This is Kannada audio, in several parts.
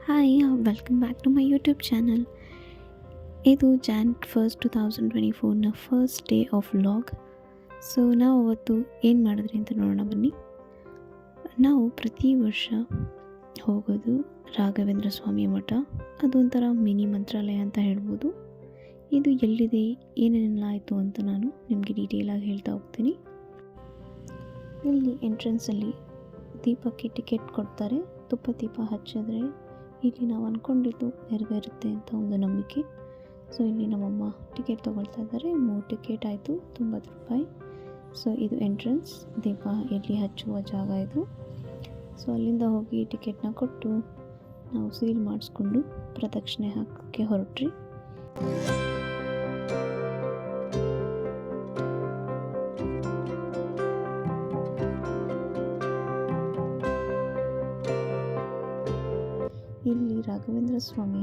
Hi welcome back to my YouTube channel. ಇದು Jan 1, 2024ನ first day of vlog. So ನಾವು ಅವತ್ತು ಏನು ಮಾಡಿದ್ರಿ ಅಂತ ನೋಡೋಣ ಬನ್ನಿ. ನಾವು ಪ್ರತಿ ವರ್ಷ ಹೋಗೋದು ರಾಘವೇಂದ್ರ ಸ್ವಾಮಿ ಮಠ. ಅದೊಂಥರ ಮಿನಿ ಮಂತ್ರಾಲಯ ಅಂತ ಹೇಳ್ಬೋದು. ಇದು ಎಲ್ಲಿದೆ, ಏನೇನೆಲ್ಲ ಆಯಿತು ಅಂತ ನಾನು ನಿಮಗೆ ಡೀಟೇಲಾಗಿ ಹೇಳ್ತಾ ಹೋಗ್ತೀನಿ. ಇಲ್ಲಿ ಎಂಟ್ರೆನ್ಸಲ್ಲಿ ದೀಪಕ್ಕೆ ಟಿಕೆಟ್ ಕೊಡ್ತಾರೆ. ತುಪ್ಪ ದೀಪ ಹಚ್ಚಿದ್ರೆ ಇಲ್ಲಿ ನಾವು ಅಂದ್ಕೊಂಡಿದ್ದು ನೆರವೇರುತ್ತೆ ಅಂತ ಒಂದು ನಂಬಿಕೆ. ಸೊ ಇಲ್ಲಿ ನಮ್ಮಮ್ಮ ಟಿಕೆಟ್ ತೊಗೊಳ್ತಾ ಇದ್ದಾರೆ. 3 ಟಿಕೆಟ್ ಆಯಿತು, 90 ರೂಪಾಯಿ. ಸೊ ಇದು ಎಂಟ್ರೆನ್ಸ್, ದೀಪ ಎಲ್ಲಿ ಹಚ್ಚುವ ಜಾಗ ಇದು. ಸೊ ಅಲ್ಲಿಂದ ಹೋಗಿ ಟಿಕೆಟ್ನ ಕೊಟ್ಟು ನಾವು ಸೀಲ್ ಮಾಡಿಸ್ಕೊಂಡು ಪ್ರದಕ್ಷಿಣೆ ಹಾಕೋಕ್ಕೆ ಹೊರಟ್ರಿ. ಇಲ್ಲಿ ರಾಘವೇಂದ್ರ ಸ್ವಾಮಿ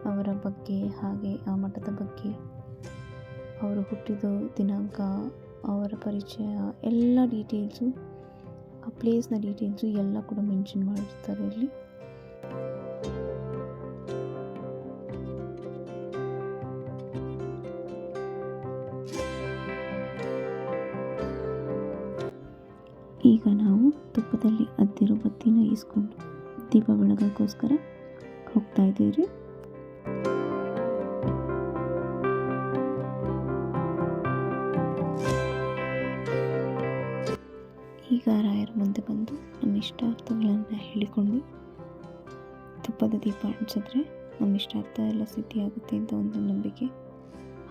ಅವರ ಬಗ್ಗೆ, ಹಾಗೆ ಆ ಮಠದ ಬಗ್ಗೆ, ಅವರು ಹುಟ್ಟಿದ ದಿನಾಂಕ, ಅವರ ಪರಿಚಯ, ಎಲ್ಲ ಡೀಟೇಲ್ಸು, ಆ ಪ್ಲೇಸ್ನ ಡೀಟೇಲ್ಸು ಎಲ್ಲ ಕೂಡ ಮೆನ್ಷನ್ ಮಾಡಿರ್ತಾರೆ ಇಲ್ಲಿ. ಈಗ ನಾವು ತುಪ್ಪದಲ್ಲಿ ಅದ್ದಿರೋ ಬತ್ತಿನ ಇಸ್ಕೊಂಡು ದೀಪ ಬೆಳಗೋಕ್ಕೋಸ್ಕರ ಹೋಗ್ತಾ ಇದ್ದೀರಿ. ಈಗ ರಾಯರ ಮುಂದೆ ಬಂದು ನಮ್ಮ ಇಷ್ಟಾರ್ಥಗಳನ್ನು ಹೇಳಿಕೊಂಡು ತುಪ್ಪದ ದೀಪ ಹಂಚಿದ್ರೆ ನಮ್ಮ ಇಷ್ಟಾರ್ಥ ಎಲ್ಲ ಸಿದ್ಧಿಯಾಗುತ್ತೆ ಅಂತ ಒಂದು ನಂಬಿಕೆ.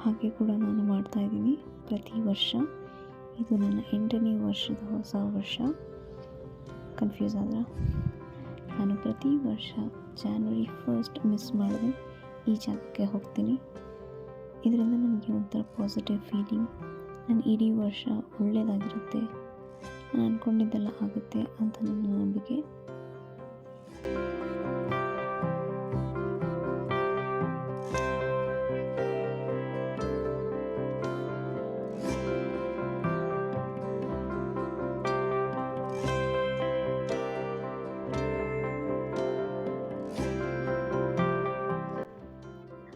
ಹಾಗೆ ಕೂಡ ನಾನು ಮಾಡ್ತಾಯಿದ್ದೀನಿ ಪ್ರತಿ ವರ್ಷ. ಇದು ನನ್ನ 8ನೇ ವರ್ಷದ ಹೊಸ ವರ್ಷ. ಕನ್ಫ್ಯೂಸ್ ಆದ್ರೆ ನಾನು ಪ್ರತಿ ವರ್ಷ January 1 ಮಿಸ್ ಮಾಡಿದೆ ಈ ಜಾಗಕ್ಕೆ ಹೋಗ್ತೀನಿ. ಇದರಿಂದ ನನಗೆ ಒಂಥರ ಪಾಸಿಟಿವ್ ಫೀಲಿಂಗ್. ನಾನು ಇಡೀ ವರ್ಷ ಒಳ್ಳೆಯದಾಗಿರುತ್ತೆ, ನಾನು ಅಂದ್ಕೊಂಡಿದ್ದೆಲ್ಲ ಆಗುತ್ತೆ ಅಂತ ನನ್ನ ನಂಬಿಕೆ.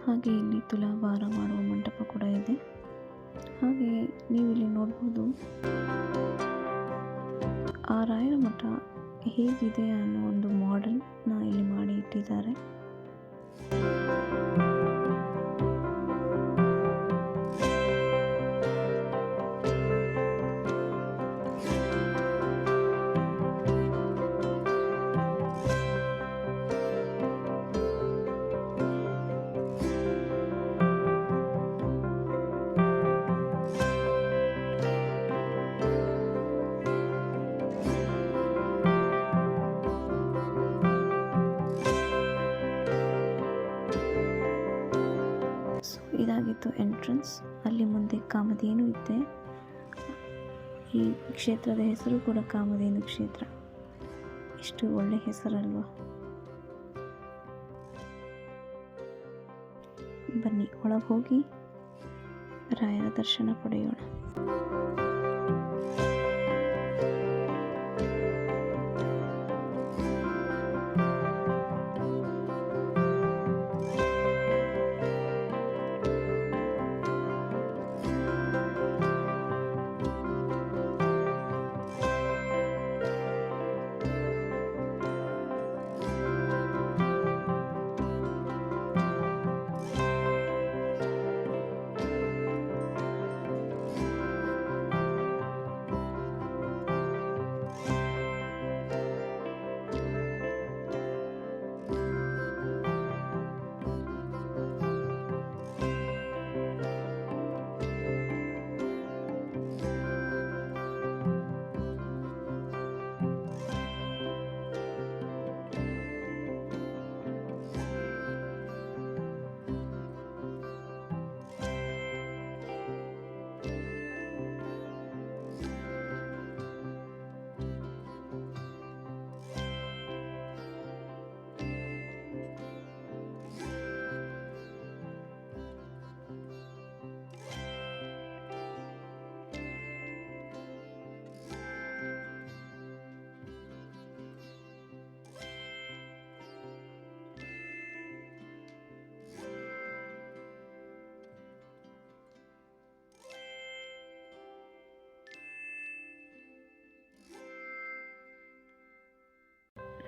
ಹಾಗೆ ಇಲ್ಲಿ ತುಲಾಭಾರ ಮಾಡುವ ಮಂಟಪ ಕೂಡ ಇದೆ. ಹಾಗೆ ನೀವು ಇಲ್ಲಿ ನೋಡ್ಬೋದು ಆ ರಾಯರ ಮಠ ಹೇಗಿದೆ ಅನ್ನೋ ಒಂದು ಮಾಡೆಲ್ನ ಇಲ್ಲಿ ಮಾಡಿ ಇಟ್ಟಿದ್ದಾರೆ. ಸೊ ಇದಾಗಿತ್ತು ಎಂಟ್ರೆನ್ಸ್. ಅಲ್ಲಿ ಮುಂದೆ ಕಾಮಧೇನು ಇದೆ. ಈ ಕ್ಷೇತ್ರದ ಹೆಸರು ಕೂಡ ಕಾಮಧೇನು ಕ್ಷೇತ್ರ. ಎಷ್ಟು ಒಳ್ಳೆ ಹೆಸರಲ್ವಾ. ಬನ್ನಿ ಒಳಗೆ ಹೋಗಿ ರಾಯರ ದರ್ಶನ ಪಡೆಯೋಣ.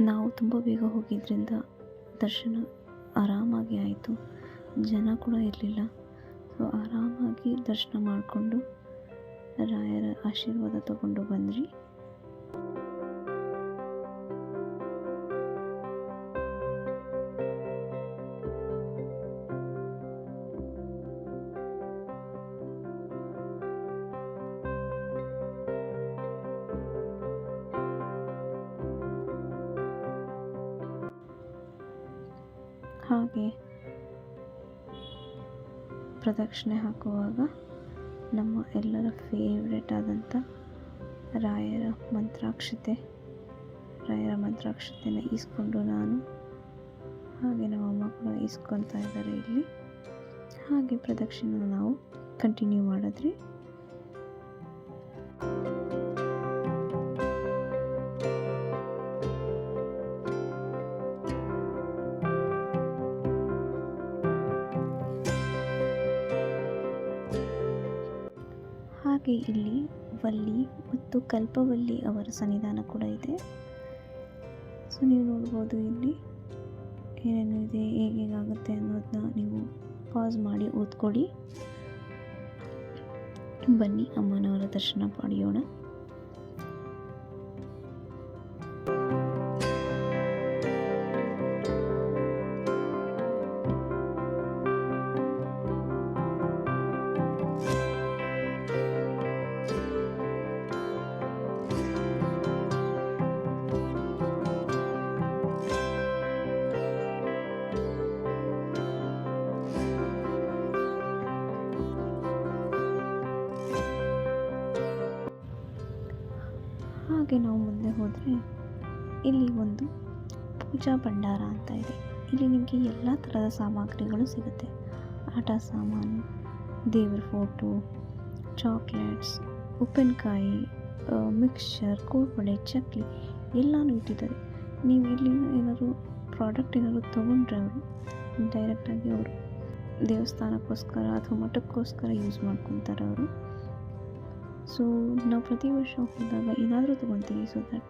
ನಾವು ತುಂಬ ಬೇಗ ಹೋಗಿದ್ದರಿಂದ ದರ್ಶನ ಆರಾಮಾಗಿ ಆಯಿತು. ಜನ ಕೂಡ ಇರಲಿಲ್ಲ. ಸೊ ಆರಾಮಾಗಿ ದರ್ಶನ ಮಾಡಿಕೊಂಡು ರಾಯರ ಆಶೀರ್ವಾದ ತಗೊಂಡು ಬಂದ್ರಿ. ಹಾಗೆ ಪ್ರದಕ್ಷಿಣೆ ಹಾಕುವಾಗ ನಮ್ಮ ಎಲ್ಲರ ಫೇವ್ರೆಟ್ ಆದಂಥ ರಾಯರ ಮಂತ್ರಾಕ್ಷತೆನ ಈಸ್ಕೊಂಡು ನಾನು ಹಾಗೆ ನಮ್ಮಮ್ಮ ಕೂಡ ಈಸ್ಕೊಳ್ತಾ ಇದ್ದಾರೆ ಇಲ್ಲಿ. ಹಾಗೆ ಪ್ರದಕ್ಷಿಣೆ ನಾವು ಕಂಟಿನ್ಯೂ ಮಾಡಿದ್ರಿ. ಹಾಗೆ ಇಲ್ಲಿ ವಲ್ಲಿ ಮತ್ತು ಕಲ್ಪವಲ್ಲಿ ಅವರ ಸನ್ನಿಧಾನ ಕೂಡ ಇದೆ. ಸೊ ನೀವು ನೋಡ್ಬೋದು ಇಲ್ಲಿ ಏನೇನು ಇದೆ, ಹೇಗಾಗುತ್ತೆ ಅನ್ನೋದನ್ನ ನೀವು ಪಾಸ್ ಮಾಡಿ ಓದ್ಕೊಳ್ಳಿ. ಬನ್ನಿ ಅಮ್ಮನವರ ದರ್ಶನ ಪಡೆಯೋಣ. ಹಾಗೆ ನಾವು ಮುಂದೆ ಹೋದರೆ ಇಲ್ಲಿ ಒಂದು ಪೂಜಾ ಭಂಡಾರ ಅಂತ ಇದೆ. ಇಲ್ಲಿ ನಿಮಗೆ ಎಲ್ಲ ಥರದ ಸಾಮಗ್ರಿಗಳು ಸಿಗುತ್ತೆ. ಆಟ ಸಾಮಾನು, ದೇವರ ಫೋಟೋ, ಚಾಕ್ಲೇಟ್ಸ್, ಉಪ್ಪಿನಕಾಯಿ, ಮಿಕ್ಸ್ಚರ್, ಕೋಡ್ಬಳೆ, ಚಕ್ಲಿ ಎಲ್ಲನೂ ಇಟ್ಟಿದ್ದಾರೆ. ನೀವು ಇಲ್ಲಿ ಏನಾದರೂ ಪ್ರಾಡಕ್ಟ್ ಏನಾದರೂ ತೊಗೊಂಡ್ರೆ ಅವರು ಡೈರೆಕ್ಟಾಗಿ ಅವರು ದೇವಸ್ಥಾನಕ್ಕೋಸ್ಕರ ಅಥವಾ ಮಠಕ್ಕೋಸ್ಕರ ಯೂಸ್ ಮಾಡ್ಕೊತಾರೆ ಅವರು. ಸೊ ನಾವು ಪ್ರತಿ ವರ್ಷ ಹೋದಾಗ ಏನಾದರೂ ತೊಗೊತೀವಿ. ಸೊ ದಟ್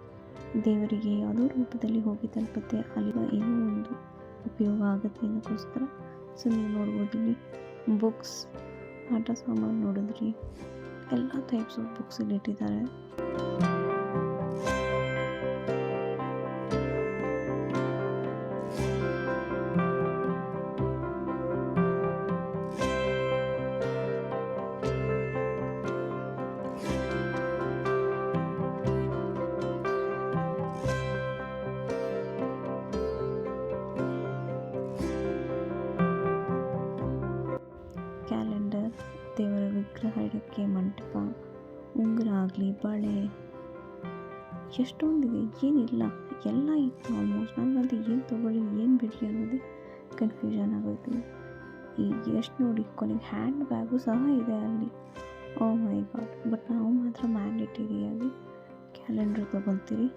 ದೇವರಿಗೆ ಯಾವುದೋ ರೂಪದಲ್ಲಿ ಹೋಗಿ ತಲುಪುತ್ತೆ, ಅಲ್ಲಿ ಏನೋ ಒಂದು ಉಪಯೋಗ ಆಗುತ್ತೆ ಅನ್ನೋಕ್ಕೋಸ್ಕರ. ಸೊ ನೀವು ನೋಡ್ಬೋದು ಇಲ್ಲಿ ಬುಕ್ಸ್, ಆಟ ಸಾಮಾನು ನೋಡಿದ್ರಿ, ಎಲ್ಲ ಟೈಪ್ಸ್ ಆಫ್ ಬುಕ್ಸ್ ಇಲ್ಲಿ ಇಟ್ಟಿದ್ದಾರೆ. ಕ್ಯಾಲೆಂಡರ್, ದೇವರ ವಿಗ್ರಹ ಇಡೋಕ್ಕೆ ಮಂಟಪ, ಉಂಗುರ ಆಗಲಿ, ಬಳೆ, ಎಷ್ಟೊಂದಿದೆ. ಏನಿಲ್ಲ ಎಲ್ಲ ಇತ್ತು ಆಲ್ಮೋಸ್ಟ್. ನನಗಂತೂ ಏನು ತೊಗೊಳ್ಳಿ ಏನು ಬಿಡಲಿ ಅನ್ನೋದೇ ಕನ್ಫ್ಯೂಷನ್ ಆಗೋಯ್ತು. ಈಗ ಎಷ್ಟು ನೋಡಿ ಕೊನೆಗೆ ಹ್ಯಾಂಡ್ ಬ್ಯಾಗು ಸಹ ಇದೆ ಅಲ್ಲಿ. ಓ ಮೈ ಗಾಡ್. ಬಟ್ ನಾವು ಮಾತ್ರ ಮ್ಯಾಂಡೇಟರಿಯಾಗಿ ಕ್ಯಾಲೆಂಡರ್ ತೊಗೊತೀರಿ.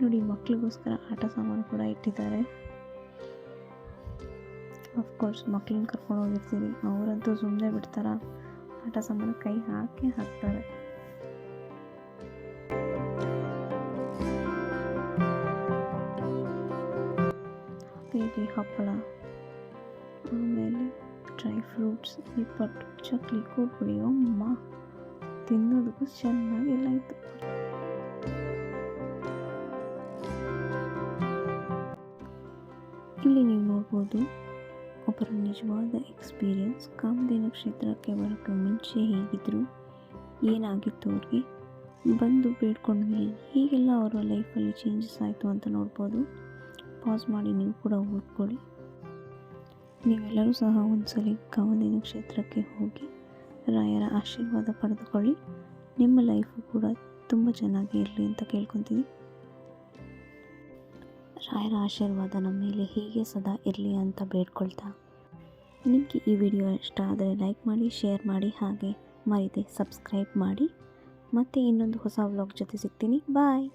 ನೋಡಿ ಮಕ್ಳಿಗೋಸ್ಕರ ಆಟ ಸಾಮಾನು ಕೂಡ ಇಟ್ಟಿದ್ದಾರೆ. ಅಫ್ಕೋರ್ಸ್ ಮಕ್ಳನ್ನ ಕರ್ಕೊಂಡು ಹೋಗಿರ್ತೀರಿ, ಅವರಂತೂ ಸುಮ್ಮನೆ ಬಿಡ್ತಾರ, ಆಟ ಸಾಮಾನು ಕೈ ಹಾಕ್ತಾರೆ. ಹಾಗೆ ಹಪ್ಪಳ, ಆಮೇಲೆ ಡ್ರೈ ಫ್ರೂಟ್ಸ್, ನಿಪ್ಪಟ್ಟು, ಚಕ್ಲಿ, ಕೋಡ್ಬುಡಿ, ಅಮ್ಮ ತಿನ್ನೋದಕ್ಕೂ ಚೆನ್ನಾಗೆಲ್ಲ ಇತ್ತು. ಇಲ್ಲಿ ನೀವು ನೋಡ್ಬೋದು ಒಬ್ಬರ ನಿಜವಾದ ಎಕ್ಸ್ಪೀರಿಯನ್ಸ್. ಕಾಮಧೇನು ಕ್ಷೇತ್ರಕ್ಕೆ ಬರೋಕ್ಕೆ ಮುಂಚೆ ಹೇಗಿದ್ರು, ಏನಾಗಿತ್ತು ಅವ್ರಿಗೆ, ಬಂದು ಬೇಡ್ಕೊಂಡ್ಮೇಲೆ ಹೀಗೆಲ್ಲ ಅವರ ಲೈಫಲ್ಲಿ ಚೇಂಜಸ್ ಆಯಿತು ಅಂತ ನೋಡ್ಬೋದು. ಪಾಸ್ ಮಾಡಿ ನೀವು ಕೂಡ ಓದ್ಕೊಳ್ಳಿ. ನೀವೆಲ್ಲರೂ ಸಹ ಒಂದ್ಸಲಿ ಕಾಮಧೇನು ಕ್ಷೇತ್ರಕ್ಕೆ ಹೋಗಿ ರಾಯರ ಆಶೀರ್ವಾದ ಪಡೆದುಕೊಳ್ಳಿ. ನಿಮ್ಮ ಲೈಫು ಕೂಡ ತುಂಬ ಚೆನ್ನಾಗಿ ಇರಲಿ ಅಂತ ಕೇಳ್ಕೊತೀನಿ. ರಾಯರ ಆಶೀರ್ವಾದ ನಮ್ಮ ಮೇಲೆ ಹೀಗೆ ಸದಾ ಇರಲಿ ಅಂತ ಬೇಡ್ಕೊಳ್ತಾ, ನಿಮಗೆ ಈ ವಿಡಿಯೋ ಇಷ್ಟ ಆದರೆ ಲೈಕ್ ಮಾಡಿ, ಶೇರ್ ಮಾಡಿ, ಹಾಗೆ ಮರೀದೆ ಸಬ್ಸ್ಕ್ರೈಬ್ ಮಾಡಿ. ಮತ್ತೆ ಇನ್ನೊಂದು ಹೊಸ ವ್ಲಾಗ್ ಜೊತೆ ಸಿಗ್ತೀನಿ. ಬಾಯ್.